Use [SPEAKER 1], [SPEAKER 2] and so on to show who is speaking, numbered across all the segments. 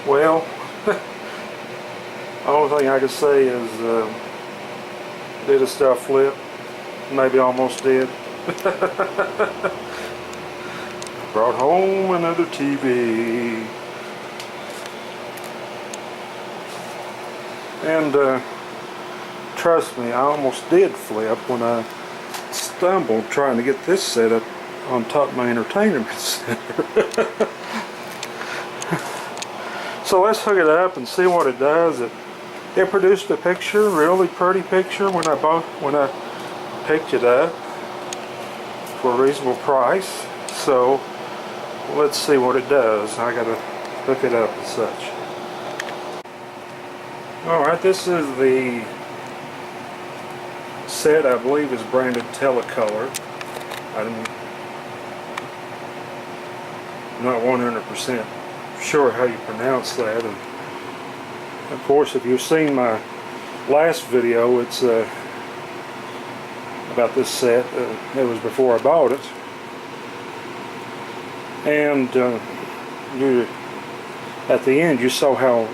[SPEAKER 1] Well, the only thing I could say is did a stuff flip? Maybe almost did. Brought home another TV. And trust me, I almost did flip when I stumbled trying to get this set up on top of my entertainment center. So let's hook it up and see what it does. It produced a picture, really pretty picture when I picked it up for a reasonable price. So let's see what it does. I gotta hook it up and such. Alright, this is the set, I believe is branded Telecolor. I'm not 100% sure how you pronounce that. And of course, if you've seen my last video, it's about this set. It was before I bought it. And at the end, you saw how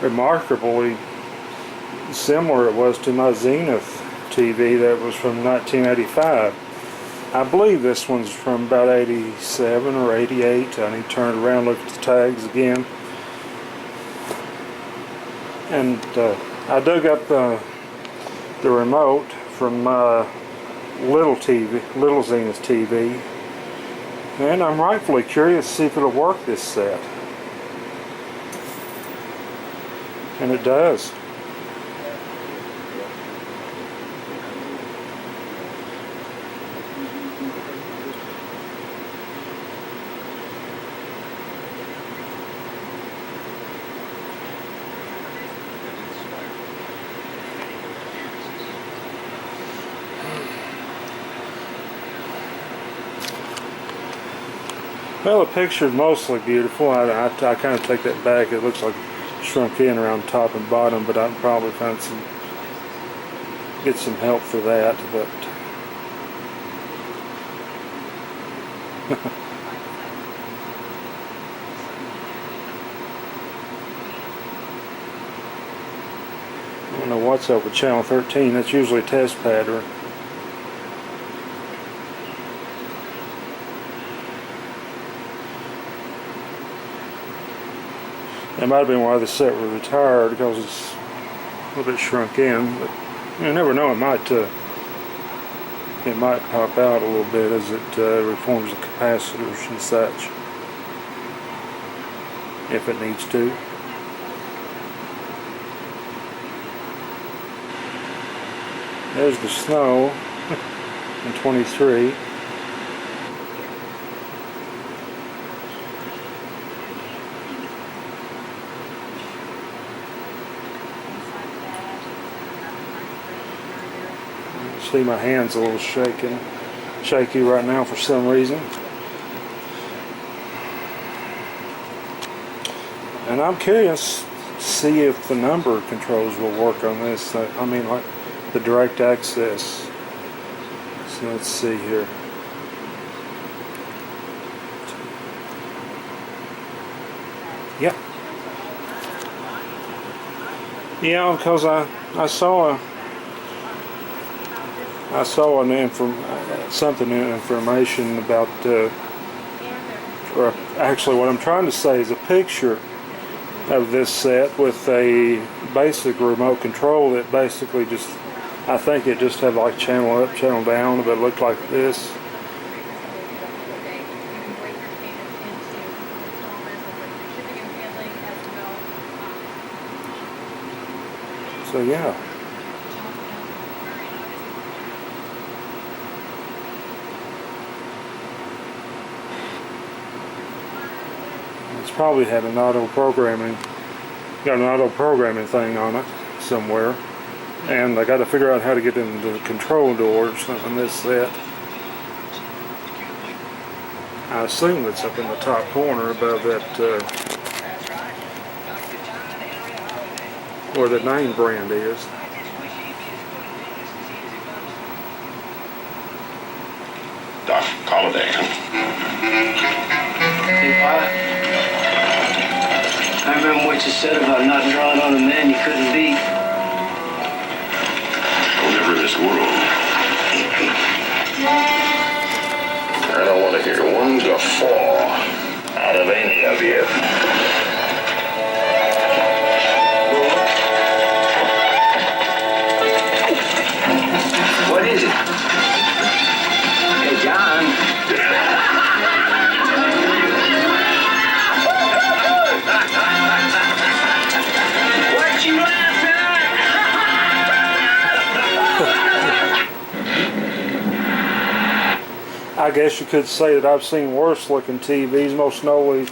[SPEAKER 1] remarkably similar it was to my Zenith TV that was from 1985. I believe this one's from about 87 or 88. I need to turn it around, look at the tags again. And I dug up the remote from my little Zenith TV, and I'm rightfully curious to see if it'll work this set. And it does. Well, the picture's mostly beautiful. I kind of take that back. It looks like shrunk in around top and bottom, but I can probably get some help for that. But I don't know what's up with channel 13. That's usually a test pattern. It might have been why the set was retired, because it's a little bit shrunk in, but you never know, it might pop out a little bit as it reforms the capacitors and such, if it needs to. There's the snow in 23. See, my hand's a little shaky right now for some reason. And I'm curious to see if the number controls will work on this. I mean, like the direct access. So let's see here. Yep. Yeah, because I saw information about, or actually what I'm trying to say is a picture of this set with a basic remote control that basically just, I think it just had like channel up, channel down, but it looked like this. So yeah. It's probably had an got an auto programming thing on it somewhere, and I got to figure out how to get into the control doors on this set. I assume it's up in the top corner above that where the name brand is.
[SPEAKER 2] Doc, call it a day, huh?
[SPEAKER 3] I remember what you said about not drawing on a man you couldn't beat.
[SPEAKER 2] Well, never in this world. I don't want to hear one guffaw out of any of you.
[SPEAKER 3] What is it? Hey, John. What you laughing at?
[SPEAKER 1] I guess you could say that I've seen worse looking TVs, most notably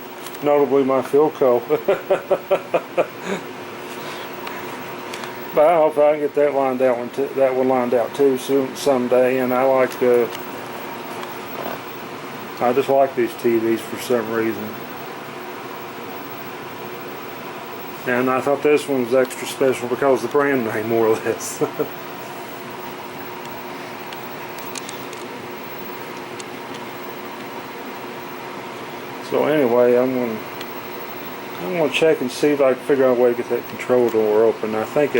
[SPEAKER 1] my Philco. But I hope I can get that one lined out too someday. And I just like these TVs for some reason. And I thought this one was extra special because of the brand name, more or less. So anyway, I'm gonna check and see if I can figure out a way to get that control door open. I think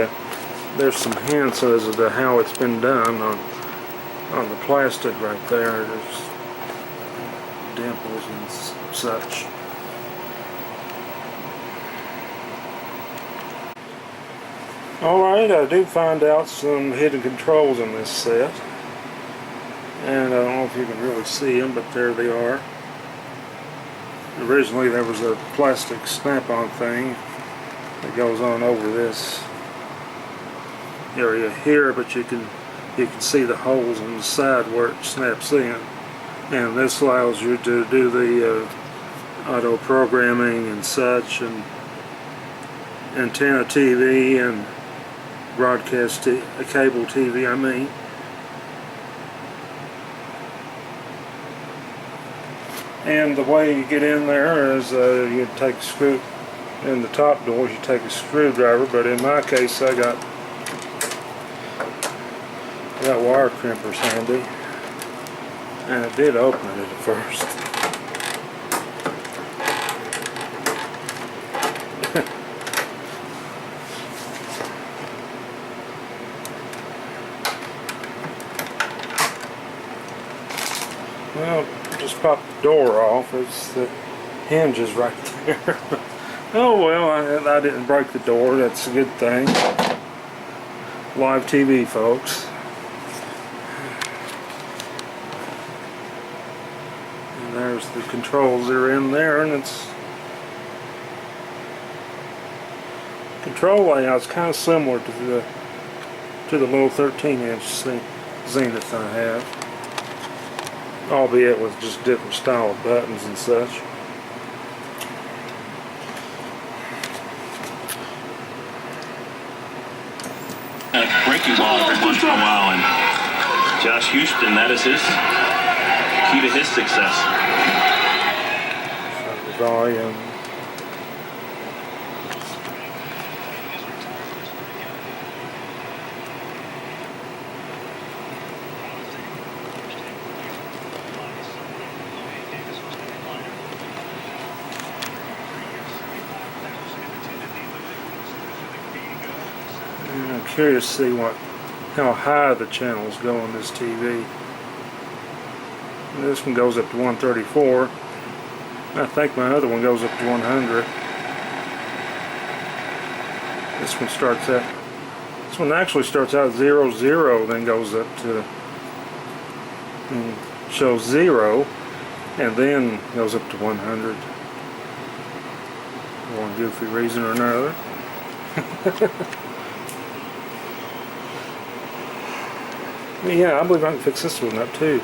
[SPEAKER 1] there's some hints as to how it's been done on the plastic right there. There's dimples and such. Alright, I do find out some hidden controls in this set. And I don't know if you can really see them, but there they are. Originally there was a plastic snap-on thing that goes on over this area here, but you can see the holes on the side where it snaps in. And this allows you to do the auto programming and such, and antenna TV and broadcast cable TV, I mean. And the way you get in there is you take a screw in the top doors, you take a screwdriver, but in my case I got wire crimpers handy, and it did open it at first. Well, just pop the door off. It's the hinges right there. Oh well, I didn't break the door. That's a good thing. Live TV, folks. And there's the controls that are in there, and it's control layout's kind of similar to the little 13-inch Zenith I have. Albeit with just different style of buttons and such.
[SPEAKER 4] Breaking ball every once in a while, and Josh Houston, that is his key to his success.
[SPEAKER 1] The volume. I'm curious to see how high the channels go on this TV. This one goes up to 134. I think my other one goes up to 100. This one actually starts out 00, then goes up to shows 0, and then goes up to 100 for one goofy reason or another. Yeah, I believe I can fix this one up too.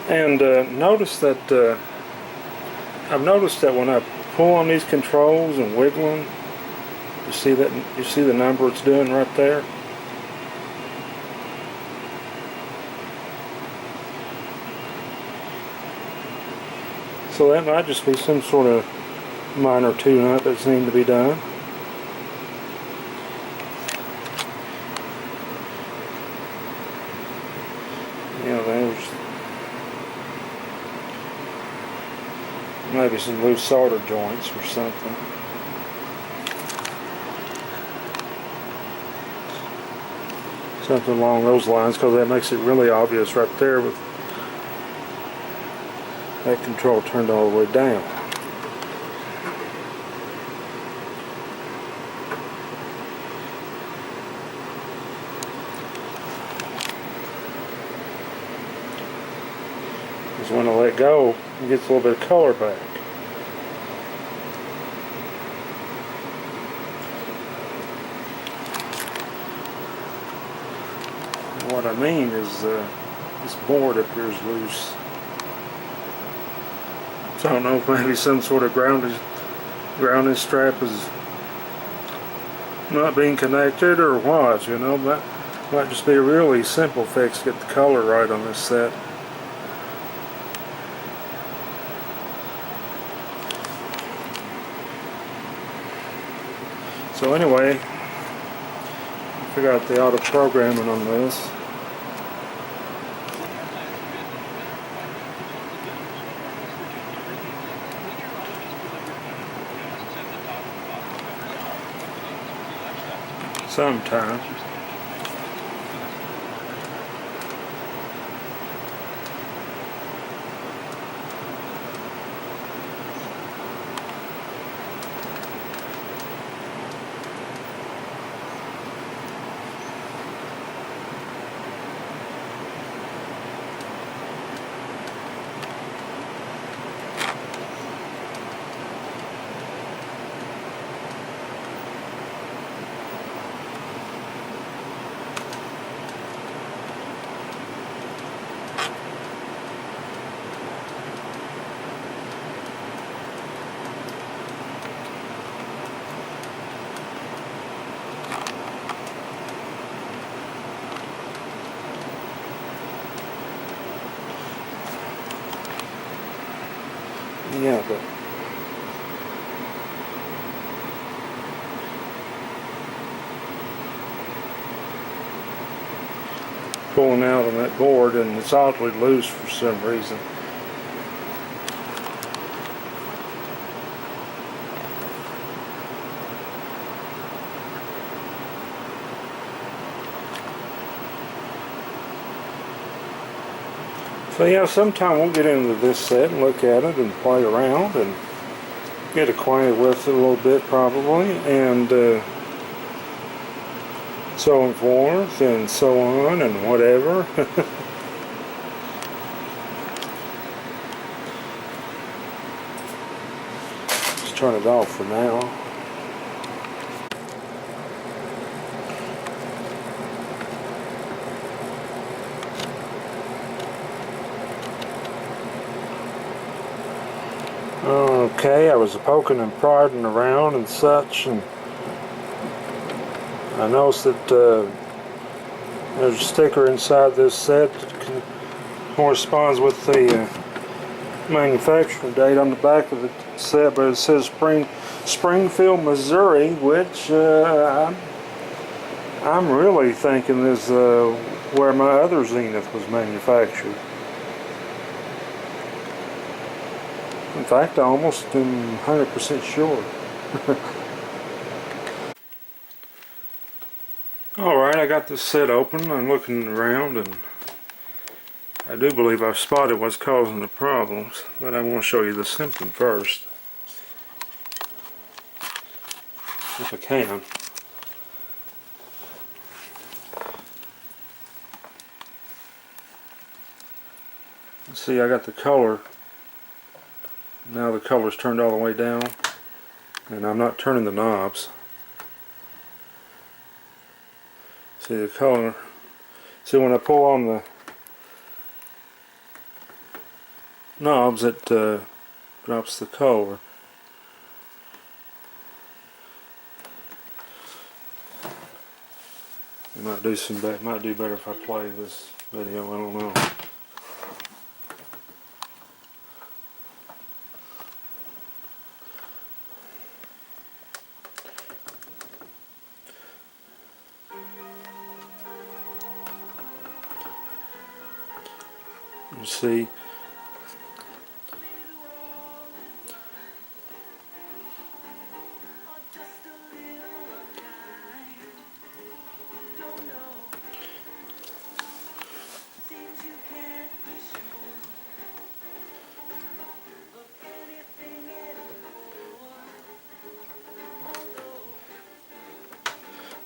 [SPEAKER 1] And notice that I've noticed that when I pull on these controls and wiggle them, you see the number it's doing right there. So that might just be some sort of minor tune-up that's needing to be done. There's maybe some loose solder joints or something. Something along those lines, because that makes it really obvious right there with that control turned all the way down. Because when I let go, it gets a little bit of color back. What I mean is this board up here is loose. So I don't know if maybe some sort of grounding strap is not being connected or what, you know, but might just be a really simple fix to get the color right on this set. So anyway, figure out the auto programming on this. Sometime. Yeah, but pulling out on that board, and it's oddly loose for some reason. So yeah, sometime we'll get into this set and look at it and play around and get acquainted with it a little bit probably, and so forth and so on and whatever. Just turn it off for now. Okay, I was poking and prodding around and such, and I noticed that there's a sticker inside this set that corresponds with the manufacturing date on the back of the set, but it says Springfield, Missouri, which I'm really thinking is where my other Zenith was manufactured. In fact, I almost am 100% sure. Alright, I got this set open. I'm looking around, and I do believe I've spotted what's causing the problems, but I want to show you the symptom first, if I can. See, I got the color. Now the color's turned all the way down, and I'm not turning the knobs. See the color. See, when I pull on the knobs, it drops the color. It might do better if I play this video. I don't know. You see,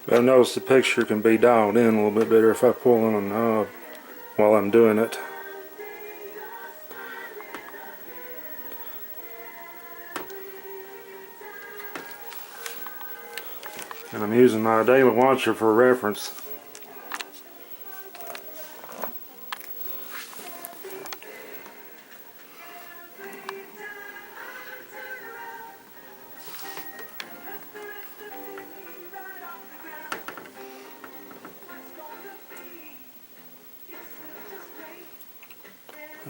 [SPEAKER 1] But I noticed the picture can be dialed in a little bit better if I pull on a knob while I'm doing it. And I'm using my daily watcher for reference.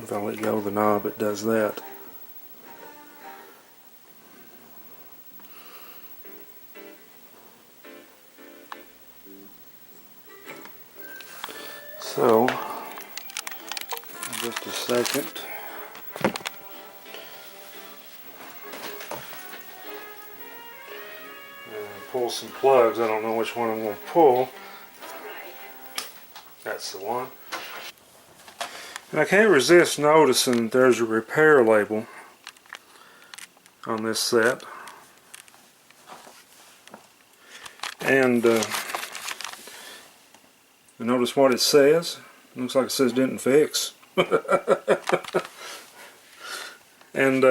[SPEAKER 1] If I let go of the knob, it does that. So, just a second. Pull some plugs. I don't know which one I'm going to pull. That's the one. And I can't resist noticing that there's a repair label on this set. And notice what it says. It looks like it says didn't fix. And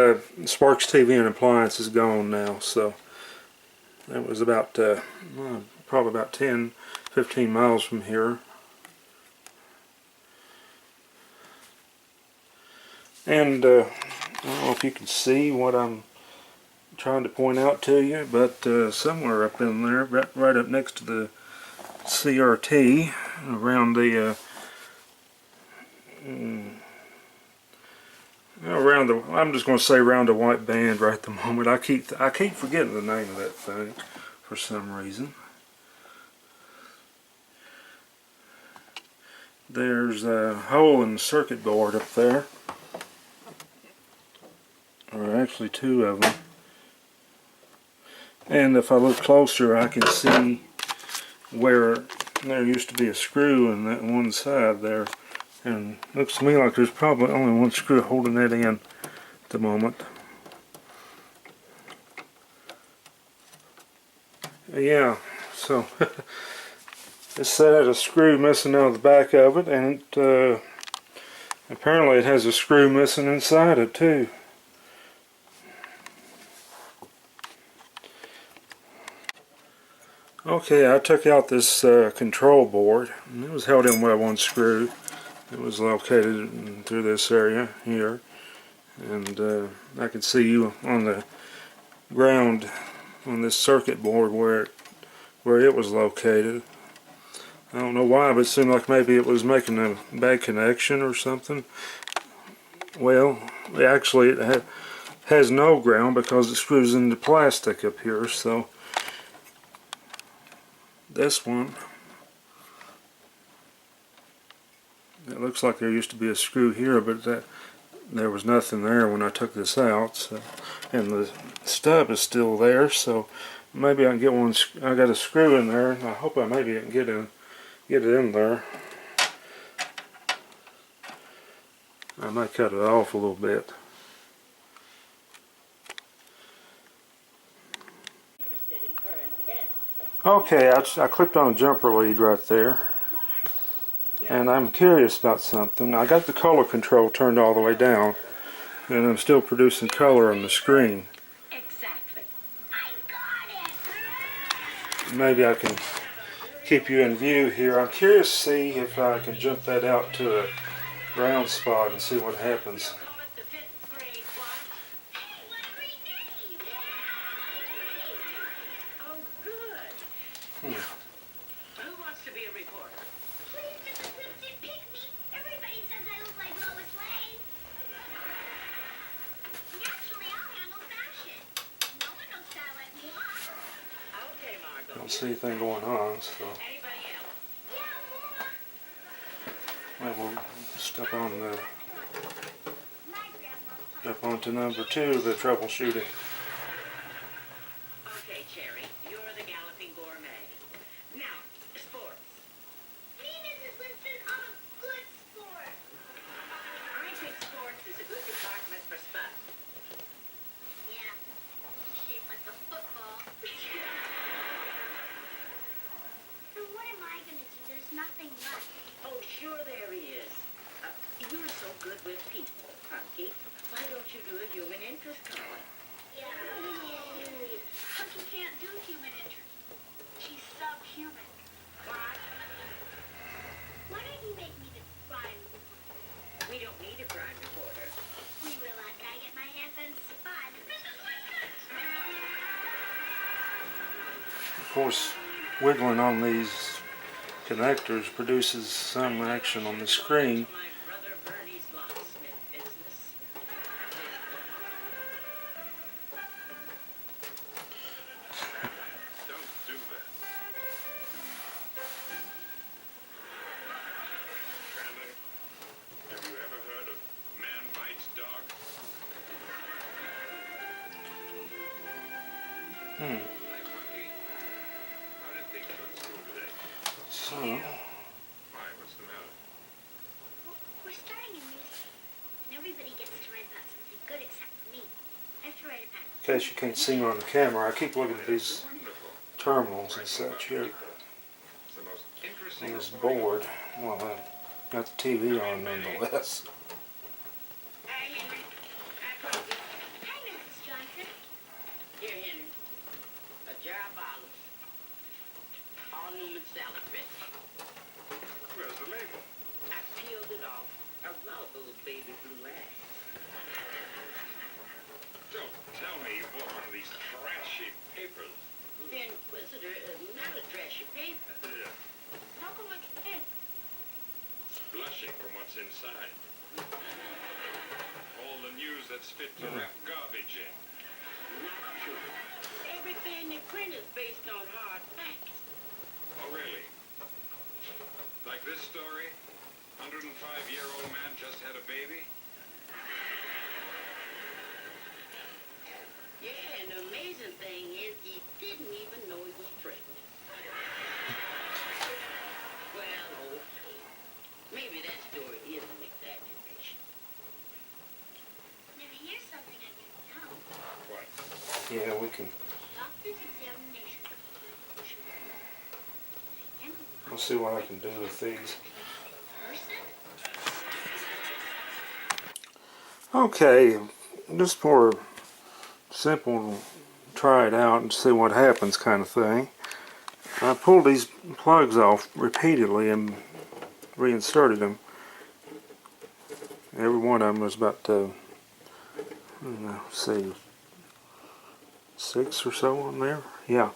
[SPEAKER 1] Sparks TV and Appliance is gone now, so that was about probably about 10-15 miles from here. And I don't know if you can see what I'm trying to point out to you, but somewhere up in there, right up next to the CRT, around the I'm just going to say around the white band right at the moment. I keep forgetting the name of that thing for some reason. There's a hole in the circuit board up there, or actually two of them. And if I look closer, I can see where there used to be a screw in that one side there. And it looks to me like there's probably only one screw holding that in at the moment. Yeah, so this set has a screw missing out of the back of it, and apparently it has a screw missing inside it too. Okay, I took out this control board, and it was held in by one screw. It was located through this area here, and I could see you on the ground on this circuit board where it was located. I don't know why, but it seemed like maybe it was making a bad connection or something. Well, actually it has no ground because it screws into plastic up here, so this one, it looks like there used to be a screw here, but there was nothing there when I took this out. So, and the stub is still there, so maybe I can get one. I got a screw in there, and I hope maybe I can get it in there. I might cut it off a little bit. Okay, I clipped on a jumper lead right there. And I'm curious about something. I got the color control turned all the way down, and I'm still producing color on the screen.
[SPEAKER 5] Exactly. I got it.
[SPEAKER 1] Maybe I can keep you in view here. I'm curious to see if I can jump that out to a ground spot and see what happens.
[SPEAKER 5] Oh, good. Who wants to be a reporter?
[SPEAKER 6] Please, Mrs. Winston, pick me. Everybody says I look like Lois Lane. Naturally, I'll handle fashion. No one knows style like moi.
[SPEAKER 5] Okay, Margot.
[SPEAKER 1] I don't see anything going on, so
[SPEAKER 5] Anybody else?
[SPEAKER 6] Yeah,
[SPEAKER 1] we'll step on
[SPEAKER 6] my grandma.
[SPEAKER 1] up onto number 2, the troubleshooting.
[SPEAKER 5] Okay, Cherry. You're the galloping gourmet. Now, sports.
[SPEAKER 6] Me, Mrs. Winston, I'm a good sport.
[SPEAKER 5] I think sports is a good department for spun.
[SPEAKER 6] Yeah, shaped like a football.
[SPEAKER 1] course, wiggling on these connectors produces some action on the screen.
[SPEAKER 5] My brother Bernie's locksmith business.
[SPEAKER 2] Don't do that. Stanley, have you ever heard of man bites dog? Hey, Punky. How did things go at school today?
[SPEAKER 1] So,
[SPEAKER 2] Why, what's the matter?
[SPEAKER 6] We're starting a newspaper, and everybody gets to write about something good except for me. I have to write about
[SPEAKER 1] in case you can't see me on the camera, I keep looking at these
[SPEAKER 2] Wonderful.
[SPEAKER 1] terminals and such here
[SPEAKER 2] It's the most interesting
[SPEAKER 1] on this
[SPEAKER 2] reporting-
[SPEAKER 1] board. Well, I got the TV on nonetheless.
[SPEAKER 5] Hi, Henry. Hi, Poppy.
[SPEAKER 6] Hi, Mrs. Johnson.
[SPEAKER 5] Here, Henry. A jar of olives. All Newman salad dressing.
[SPEAKER 2] Where's the label?
[SPEAKER 5] I peeled it off. I love those baby blue eyes.
[SPEAKER 2] Don't tell me you bought one of these trashy papers.
[SPEAKER 5] The Inquisitor is not a trashy paper.
[SPEAKER 2] Yeah.
[SPEAKER 5] How come it's thin?
[SPEAKER 2] It's blushing from what's inside. All the news that's fit to wrap garbage in.
[SPEAKER 5] Not true. Everything they print is based on hard facts.
[SPEAKER 2] Oh, really? Like this story? 105-year-old man just had a baby?
[SPEAKER 5] Yeah, and the amazing thing is he didn't even know he was pregnant. Well, okay. Maybe that story is an exaggeration.
[SPEAKER 6] Now, here's something I didn't know.
[SPEAKER 2] What?
[SPEAKER 1] Yeah, we can.
[SPEAKER 6] Doctor's examination.
[SPEAKER 1] We'll see what I can do with these. Okay, just for simple, try it out and see what happens kind of thing. I pulled these plugs off repeatedly and reinserted them. Every one of them was about, see, 6 or so on there. Yeah,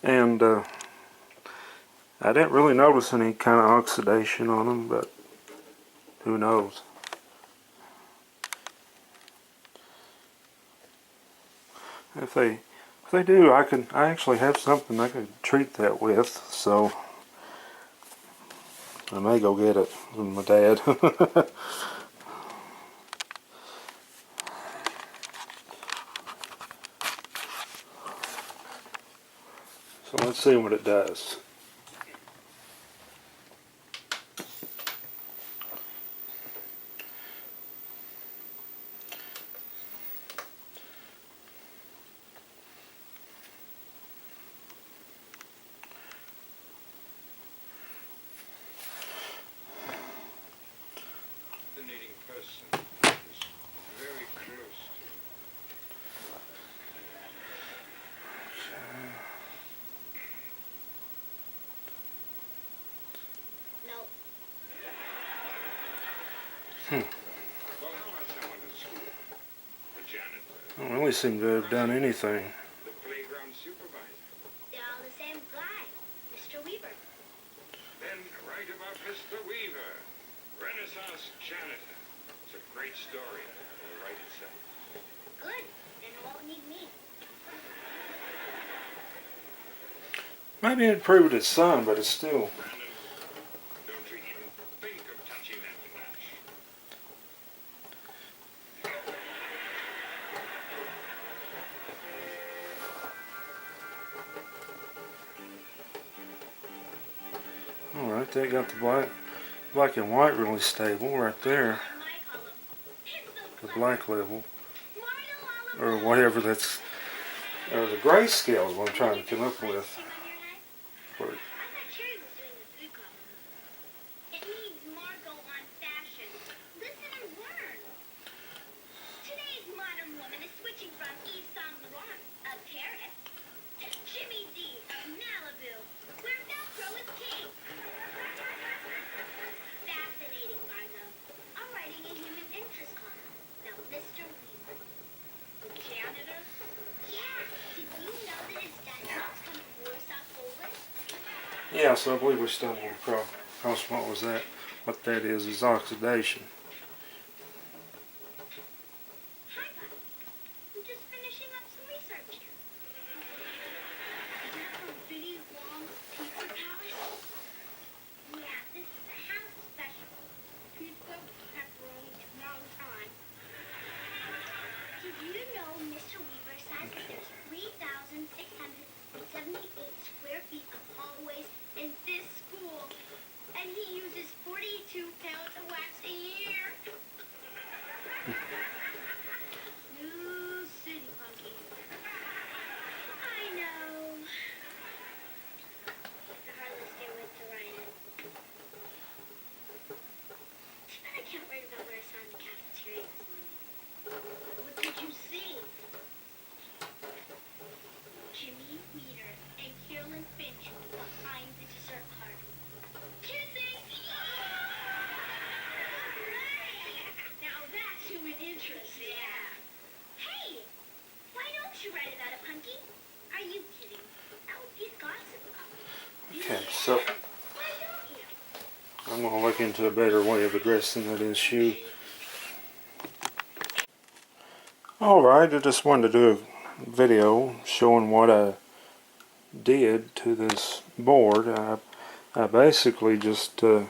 [SPEAKER 1] and I didn't really notice any kind of oxidation on them, but who knows. If they do, I actually have something I could treat that with, so I may go get it from my dad. So let's see what it does.
[SPEAKER 2] Fascinating person is very close to
[SPEAKER 6] No.
[SPEAKER 2] Well, how about someone at school? The janitor,
[SPEAKER 1] I don't really seem to have done anything.
[SPEAKER 2] the playground supervisor.
[SPEAKER 6] They're all the same guy, Mr. Weaver.
[SPEAKER 2] Then write about Mr. Weaver, Renaissance janitor. It's a great story. It'll write itself.
[SPEAKER 6] Good. Then it won't need me.
[SPEAKER 1] Maybe it proved its son, but it's still.
[SPEAKER 2] Brandon, don't you even think of touching that match.
[SPEAKER 1] Alright, they got the black and white really stable right there.
[SPEAKER 6] In my column. It's
[SPEAKER 1] The
[SPEAKER 6] so
[SPEAKER 1] black level.
[SPEAKER 6] Mario
[SPEAKER 1] Or whatever that's. Or the grayscale is what I'm trying to come up with. For
[SPEAKER 6] I thought Cherry was doing the food column. It means Margot on fashion. Listen and learn. Today's modern woman is switching from Yves Saint Laurent of Paris to Jimmy D of Malibu, where Velcro is king. Fascinating, Margot. I'm writing a human interest column about Mr. Weaver. The janitor? Yeah. Did you know that his dad helps come
[SPEAKER 1] Yeah, so I believe we stumbled across what was that? What that is oxidation.
[SPEAKER 6] Hi, buddy. I'm just finishing up some research here. Is that from Vinny Wong's Pizza Palace? Yeah, this is a house special. Pizza, pepperoni, non-time. Did you know Mr. Weaver says that there's 3,678 square feet of hallways in this school, and he uses 42 pallets of wax a year? New city monkey. I know. The hardest day with to write it. Too bad I can't write about what I saw in the cafeteria this morning. What did you see? Jimmy Weeder and Carolyn Finch behind the dessert party. Kissing! Now that's human interest. Yeah. Hey! Why don't you write about it, Punky? Are you kidding? That would be a gossip column.
[SPEAKER 1] Okay, so
[SPEAKER 6] Why don't you?
[SPEAKER 1] I'm going to look into a better way of addressing that issue. Alright, I just wanted to do a video showing what I did to this board. I basically just I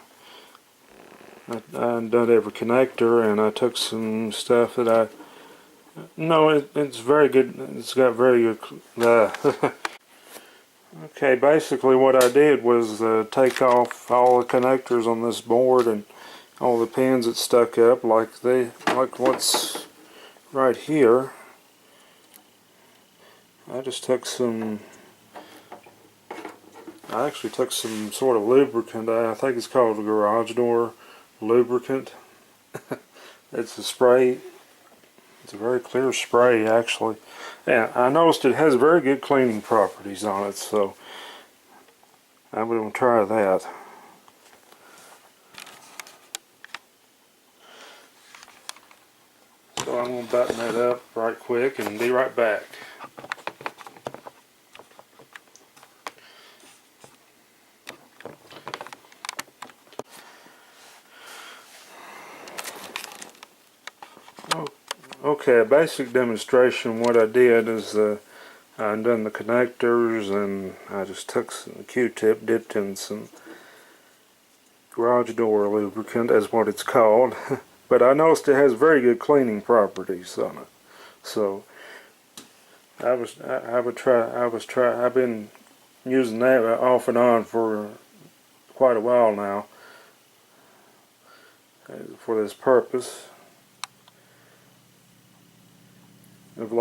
[SPEAKER 1] undone every connector, and I took some stuff that it's very good. It's got very good. Okay, basically what I did was take off all the connectors on this board and all the pins that stuck up, like what's right here. I actually took some sort of lubricant. I think it's called a garage door lubricant. It's a spray. It's a very clear spray, actually. And I noticed it has very good cleaning properties on it, so I'm going to try that. So I'm going to button that up right quick and be right back. Okay, a basic demonstration. What I did is I undone the connectors, and I just took some Q-tip, dipped in some garage door lubricant, as what it's called. But I noticed it has very good cleaning properties on it. So I've been using that off and on for quite a while now for this purpose. Of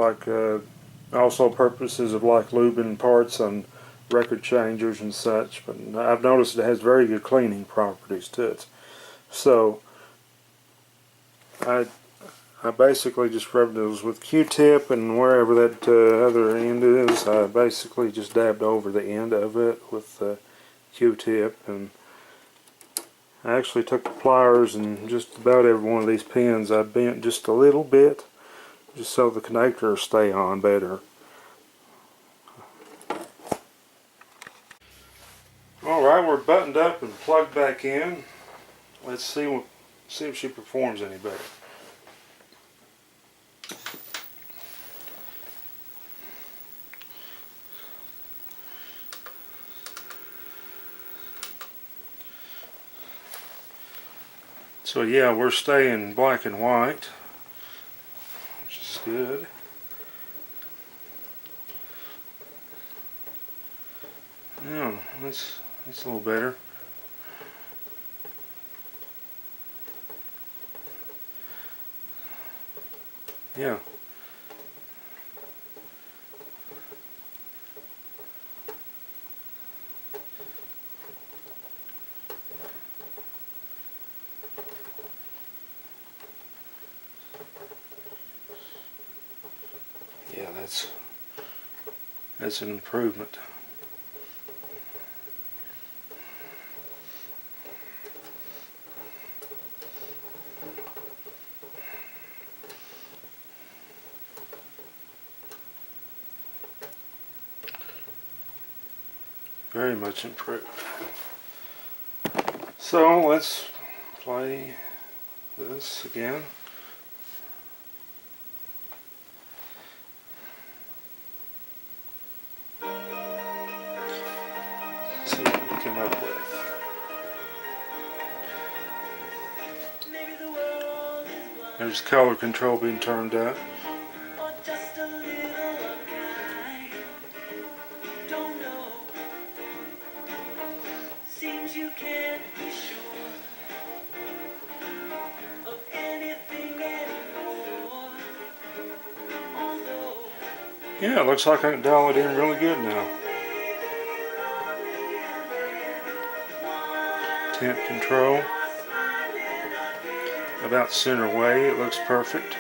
[SPEAKER 1] also purposes of like lubing parts on record changers and such, but I've noticed it has very good cleaning properties to it. So I basically just rubbed those with Q-tip, and wherever that other end is, I basically just dabbed over the end of it with Q-tip, and I actually took the pliers and just about every one of these pins I bent just a little bit, just so the connector will stay on better. Alright, we're buttoned up and plugged back in. Let's see if she performs any better. So yeah, we're staying black and white, which is good. Yeah, that's a little better. Yeah. Yeah, that's an improvement. Very much improved. So let's play this again. See what we came up with. There's color control being turned up. Yeah, it looks like I can dial it in really good now. Temp control. About center way, it looks perfect.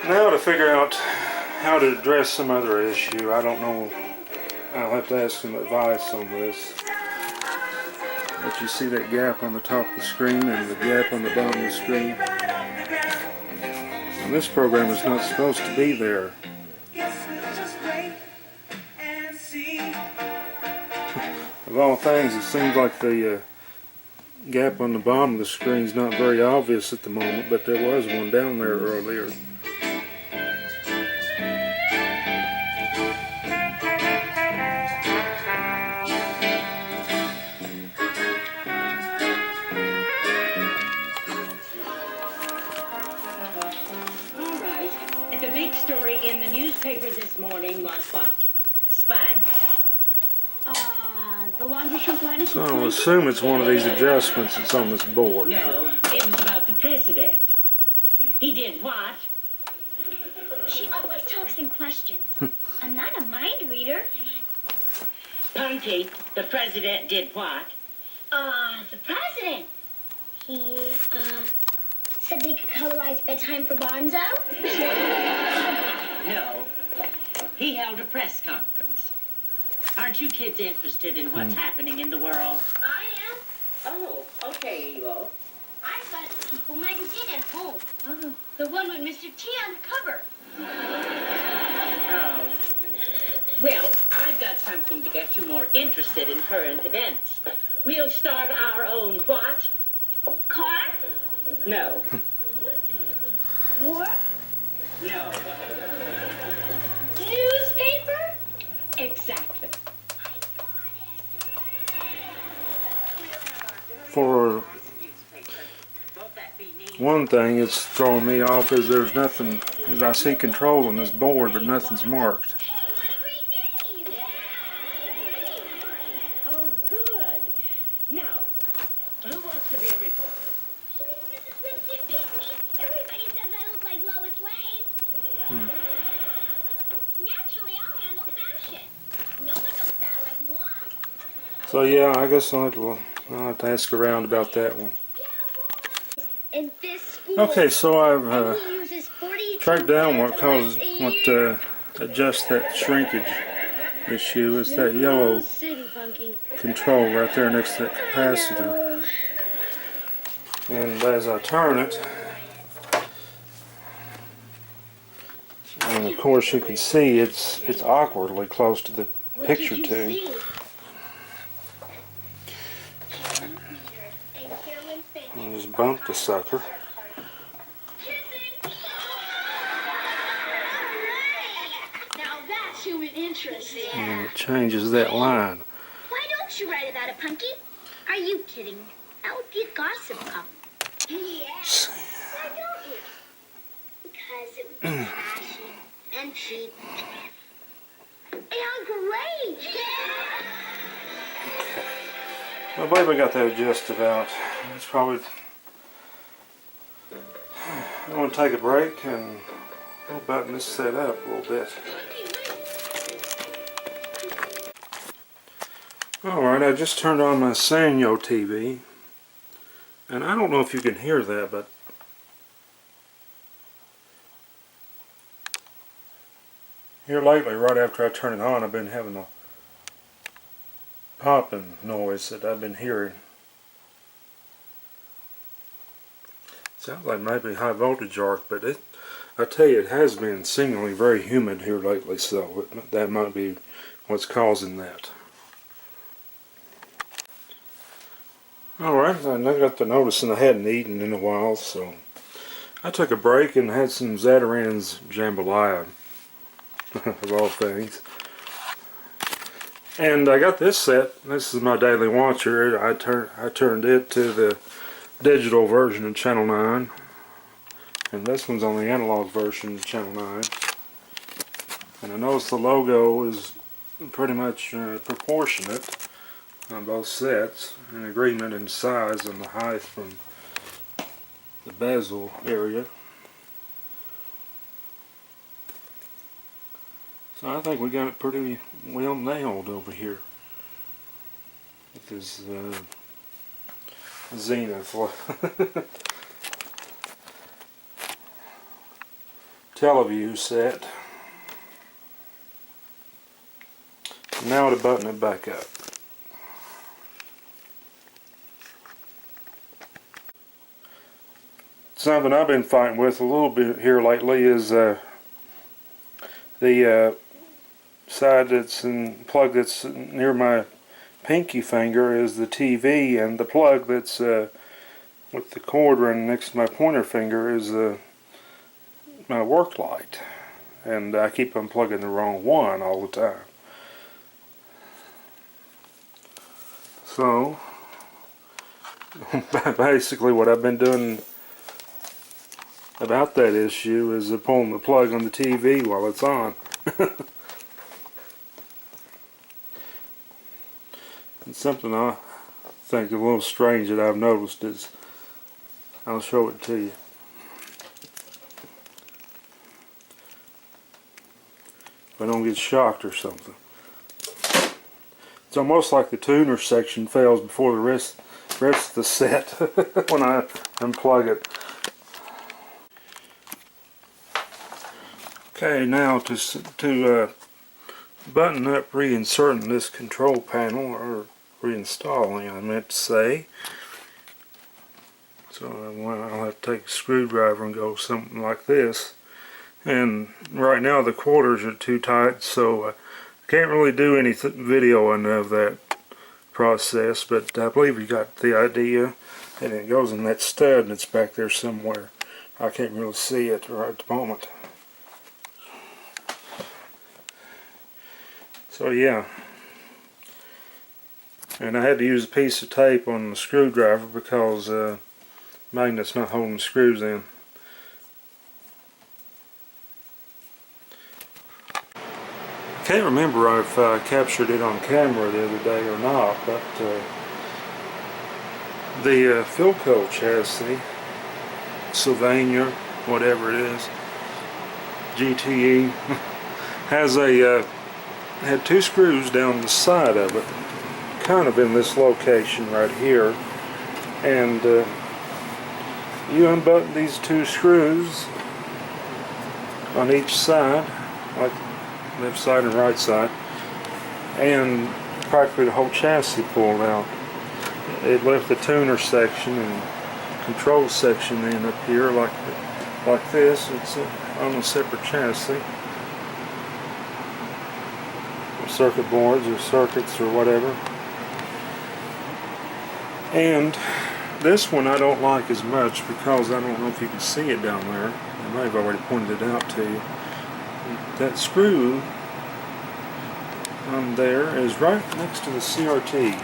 [SPEAKER 1] Now to figure out how to address some other issue. I don't know. I'll have to ask some advice on this. But you see that gap on the top of the screen and the gap on the bottom of the screen. And this program is not supposed to be there. Of all things, it seems like the gap on the bottom of the screen is not very obvious at the moment, but there was one down there earlier.
[SPEAKER 5] The big story in the newspaper this morning was what? Spud.
[SPEAKER 6] The long distance line is...
[SPEAKER 1] So I'll assume it's one of these adjustments that's on this board.
[SPEAKER 5] No, it was about the president. He did what?
[SPEAKER 6] She always talks in questions. I'm not a mind reader.
[SPEAKER 5] Punky, the president did what?
[SPEAKER 6] The president. He, said we could colorize bedtime for Bonzo?
[SPEAKER 5] No. He held a press conference. Aren't you kids interested in what's happening in the world?
[SPEAKER 6] I am.
[SPEAKER 5] Oh, okay, Elo.
[SPEAKER 6] I've got a People magazine at home. Oh, the one with Mr. T on the cover.
[SPEAKER 5] Oh. Well, I've got something to get you more interested in current events. We'll start our own what?
[SPEAKER 6] Car?
[SPEAKER 5] No.
[SPEAKER 6] War?
[SPEAKER 5] No.
[SPEAKER 6] Newspaper?
[SPEAKER 5] Exactly.
[SPEAKER 1] For one thing, it's throwing me off is there's nothing, as I see control on this board, but nothing's marked.
[SPEAKER 5] Oh, good. Now, who wants to be a reporter?
[SPEAKER 6] Please, Mrs. Winston, pick me. Everybody says I look like Lois Lane. Naturally, I'll handle fashion. No one will style like moi.
[SPEAKER 1] So yeah, I guess I'll have to ask around about that one.
[SPEAKER 6] In this school,
[SPEAKER 1] Okay, so I've
[SPEAKER 6] he uses 42
[SPEAKER 1] tracked down what
[SPEAKER 6] pens a year.
[SPEAKER 1] adjusts that shrinkage issue. It's that yellow
[SPEAKER 6] City, Punky.
[SPEAKER 1] control right there next to that capacitor. And as I turn it, and of course you can see it's awkwardly close to the picture tube. I'll just bump the sucker.
[SPEAKER 6] Now that's human interest.
[SPEAKER 1] And it changes that line.
[SPEAKER 6] Why don't you write about it, Punky? Are you kidding? That would be a gossip column. Yes. Why don't you? Because it would be trashy and cheap. And great!
[SPEAKER 1] I believe I got that adjusted out. It's probably... I'm going to take a break and we'll button this set up a little bit. Alright, I just turned on my Sanyo TV. And I don't know if you can hear that, but here lately, right after I turn it on, I've been having a popping noise that I've been hearing. Sounds like maybe high voltage arc, but I tell you, it has been seemingly very humid here lately, so that might be what's causing that. Alright, I got to noticing I hadn't eaten in a while, so I took a break and had some Zatarain's jambalaya, of all things. And I got this set. This is my daily watcher. I turned it to the digital version of Channel 9. And this one's on the analog version of Channel 9. And I noticed the logo is pretty much proportionate on both sets, in agreement in size and the height from the bezel area. So I think we got it pretty well nailed over here with this Zenith Teleview set. Now to button it back up. Something I've been fighting with a little bit here lately is the side that's plug that's near my pinky finger is the TV, and the plug that's with the cord running next to my pointer finger is my work light, and I keep unplugging the wrong one all the time. So basically what I've been doing about that issue is pulling the plug on the TV while it's on. And something I think a little strange that I've noticed is, I'll show it to you. If I don't get shocked or something. It's almost like the tuner section fails before the rest of the set when I unplug it. Okay, now to button up reinserting this control panel, or reinstalling I meant to say. So I'll have to take a screwdriver and go something like this. And right now the quarters are too tight, so I can't really do any videoing of that process, but I believe you got the idea. And it goes in that stud and it's back there somewhere. I can't really see it right at the moment. So yeah, and I had to use a piece of tape on the screwdriver because magnet's not holding the screws in. Can't remember if I captured it on camera the other day or not, but the Philco chassis, Sylvania, whatever it is, GTE, has had two screws down the side of it, kind of in this location right here, and you unbutton these two screws on each side, like left side and right side, and practically the whole chassis pulled out. It left the tuner section and control section in up here like this. It's on a separate chassis. Circuit boards or circuits or whatever. And this one I don't like as much because I don't know if you can see it down there. I may have already pointed it out to you. That screw on there is right next to the CRT.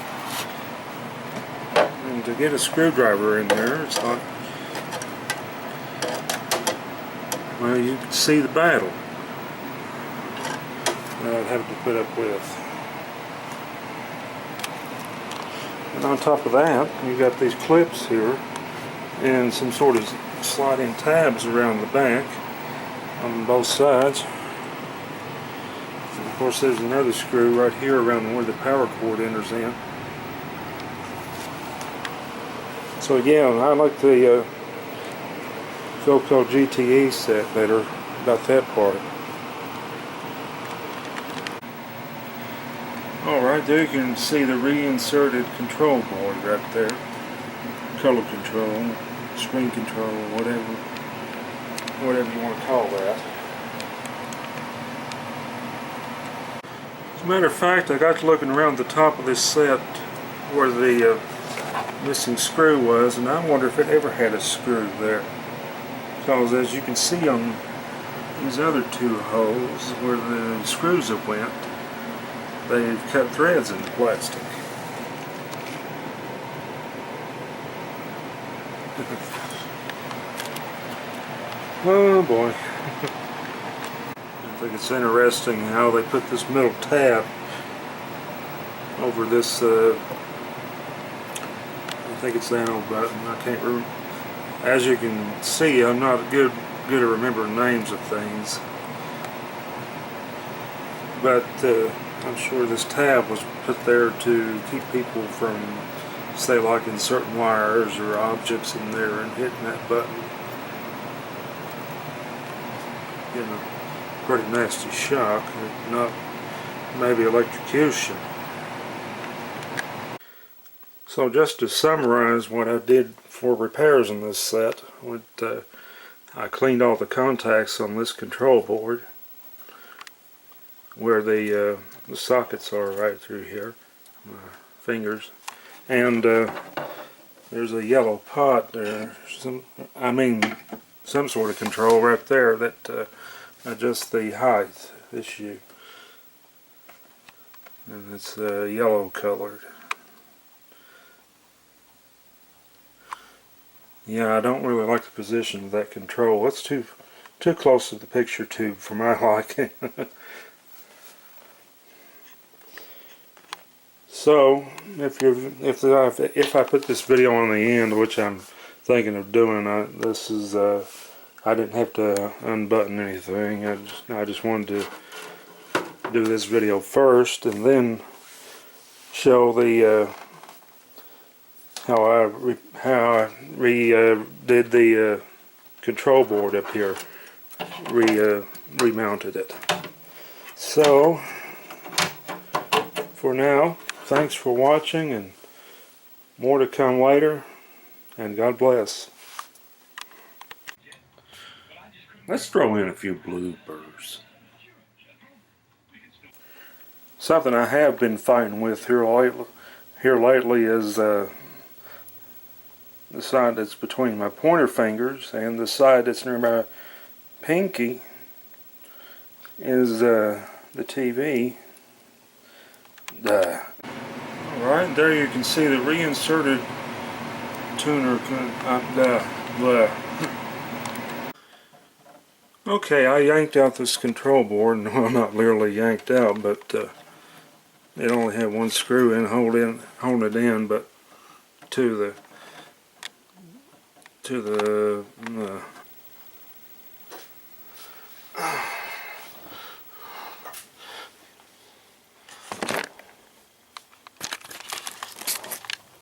[SPEAKER 1] And to get a screwdriver in there, it's like, well, you can see the battle that I'd have to put up with. And on top of that, you got these clips here and some sort of sliding tabs around the back on both sides. And of course there's another screw right here around where the power cord enters in. So yeah, I like the Philco GTE set better about that part. Alright, there you can see the reinserted control board right there. Color control, screen control, whatever. whatever you want to call that. As a matter of fact, I got to looking around the top of this set where the missing screw was, and I wonder if it ever had a screw there. Because as you can see on these other two holes where the screws have went, they've cut threads in the plastic. Oh boy. I think it's interesting how they put this middle tab over this, I think it's the N button, I can't remember. As you can see, I'm not good at remembering names of things. But I'm sure this tab was put there to keep people from, say, like inserting wires or objects in there and hitting that button. Getting a pretty nasty shock, if not maybe electrocution. So just to summarize what I did for repairs on this set, I cleaned all the contacts on this control board where the sockets are right through here, my fingers, and there's a yellow pot there, some sort of control right there that adjusts the height issue, and it's yellow colored. Yeah, I don't really like the position of that control. It's too close to the picture tube for my liking. So, if I put this video on the end, which I'm thinking of doing, I didn't have to unbutton anything. I just wanted to do this video first and then show the how I redid the control board up here, remounted it. So for now, thanks for watching, and more to come later, and God bless. Let's throw in a few bloopers. Something I have been fighting with here lately is the side that's between my pointer fingers and the side that's near my pinky is the TV. Alright, there you can see the reinserted tuner. Okay, I yanked out this control board, well, not literally yanked out, but it only had one screw in holding it in, but to the